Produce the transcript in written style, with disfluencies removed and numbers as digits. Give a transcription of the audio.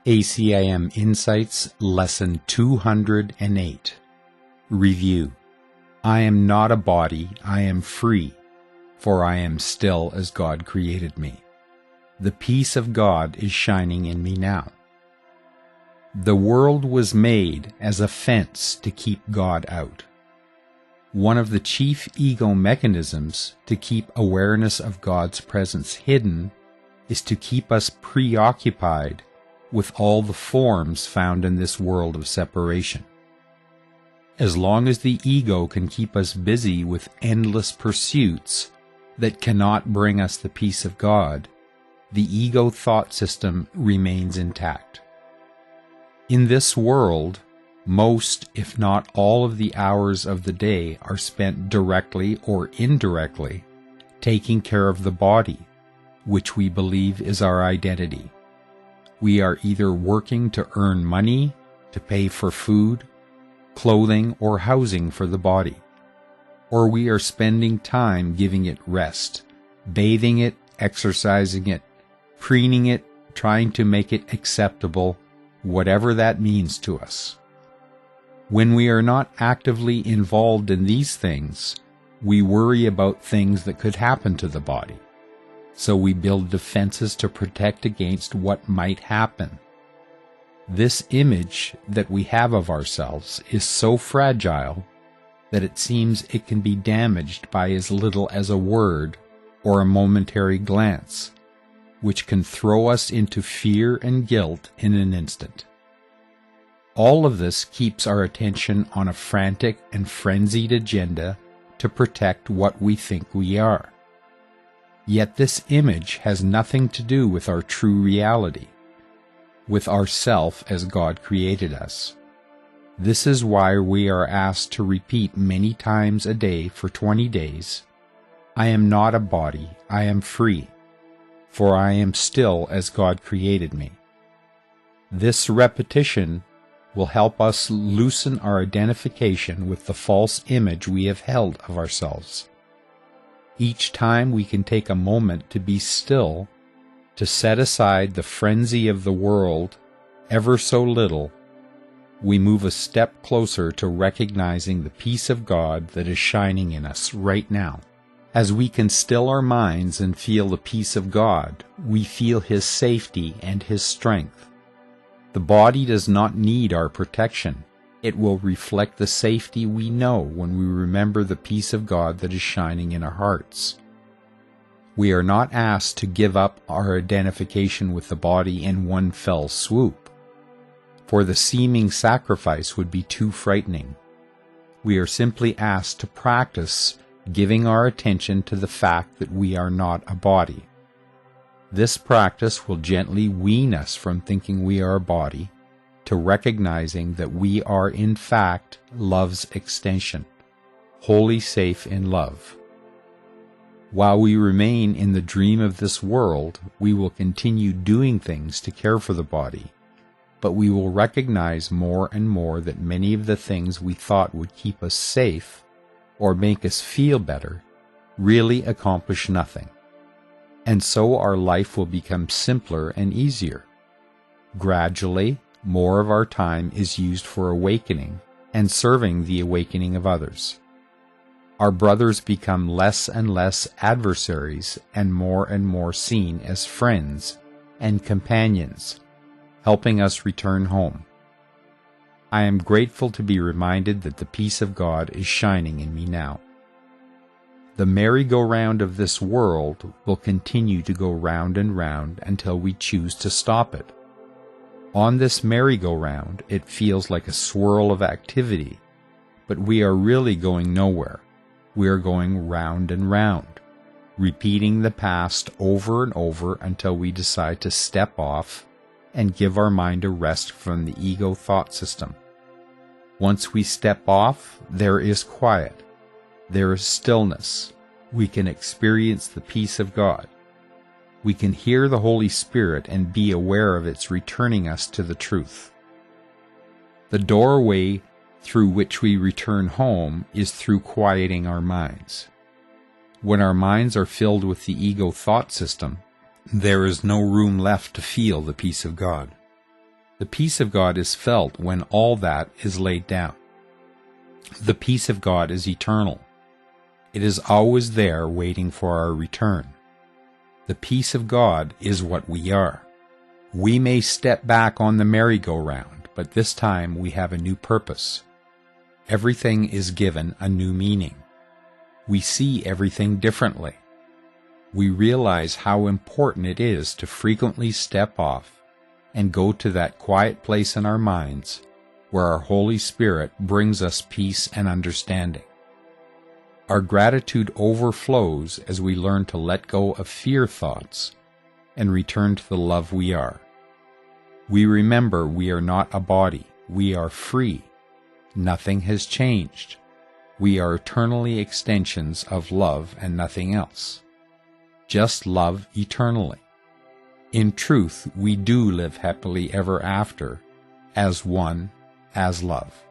ACIM Insights Lesson 208. Review. I am not a body, I am free, for I am still as God created me. The peace of God is shining in me now. The world was made as a fence to keep God out. One of the chief ego mechanisms to keep awareness of God's presence hidden is to keep us preoccupied with all the forms found in this world of separation. As long as the ego can keep us busy with endless pursuits that cannot bring us the peace of God, the ego thought system remains intact. In this world, most, if not all, of the hours of the day are spent directly or indirectly taking care of the body, which we believe is our identity. We are either working to earn money, to pay for food, clothing, or housing for the body, or we are spending time giving it rest, bathing it, exercising it, preening it, trying to make it acceptable, whatever that means to us. When we are not actively involved in these things, we worry about things that could happen to the body. So we build defenses to protect against what might happen. This image that we have of ourselves is so fragile that it seems it can be damaged by as little as a word or a momentary glance, which can throw us into fear and guilt in an instant. All of this keeps our attention on a frantic and frenzied agenda to protect what we think we are. Yet this image has nothing to do with our true reality, with ourself as God created us. This is why we are asked to repeat many times a day for 20 days, I am not a body, I am free, for I am still as God created me. This repetition will help us loosen our identification with the false image we have held of ourselves. Each time we can take a moment to be still, to set aside the frenzy of the world, ever so little, we move a step closer to recognizing the peace of God that is shining in us right now. As we can still our minds and feel the peace of God, we feel His safety and His strength. The body does not need our protection. It will reflect the safety we know when we remember the peace of God that is shining in our hearts. We are not asked to give up our identification with the body in one fell swoop, for the seeming sacrifice would be too frightening. We are simply asked to practice giving our attention to the fact that we are not a body. This practice will gently wean us from thinking we are a body to recognizing that we are in fact love's extension, wholly safe in love. While we remain in the dream of this world, we will continue doing things to care for the body, but we will recognize more and more that many of the things we thought would keep us safe or make us feel better really accomplish nothing. And so our life will become simpler and easier. Gradually, more of our time is used for awakening and serving the awakening of others. Our brothers become less and less adversaries and more seen as friends and companions, helping us return home. I am grateful to be reminded that the peace of God is shining in me now. The merry-go-round of this world will continue to go round and round until we choose to stop it. On this merry-go-round, it feels like a swirl of activity, but we are really going nowhere. We are going round and round, repeating the past over and over until we decide to step off and give our mind a rest from the ego thought system. Once we step off, there is quiet. There is stillness. We can experience the peace of God. We can hear the Holy Spirit and be aware of its returning us to the truth. The doorway through which we return home is through quieting our minds. When our minds are filled with the ego thought system, there is no room left to feel the peace of God. The peace of God is felt when all that is laid down. The peace of God is eternal. It is always there waiting for our return. The peace of God is what we are. We may step back on the merry-go-round, but this time we have a new purpose. Everything is given a new meaning. We see everything differently. We realize how important it is to frequently step off and go to that quiet place in our minds where our Holy Spirit brings us peace and understanding. Our gratitude overflows as we learn to let go of fear thoughts and return to the love we are. We remember we are not a body. We are free. Nothing has changed. We are eternally extensions of love and nothing else. Just love eternally. In truth, we do live happily ever after, as one, as love.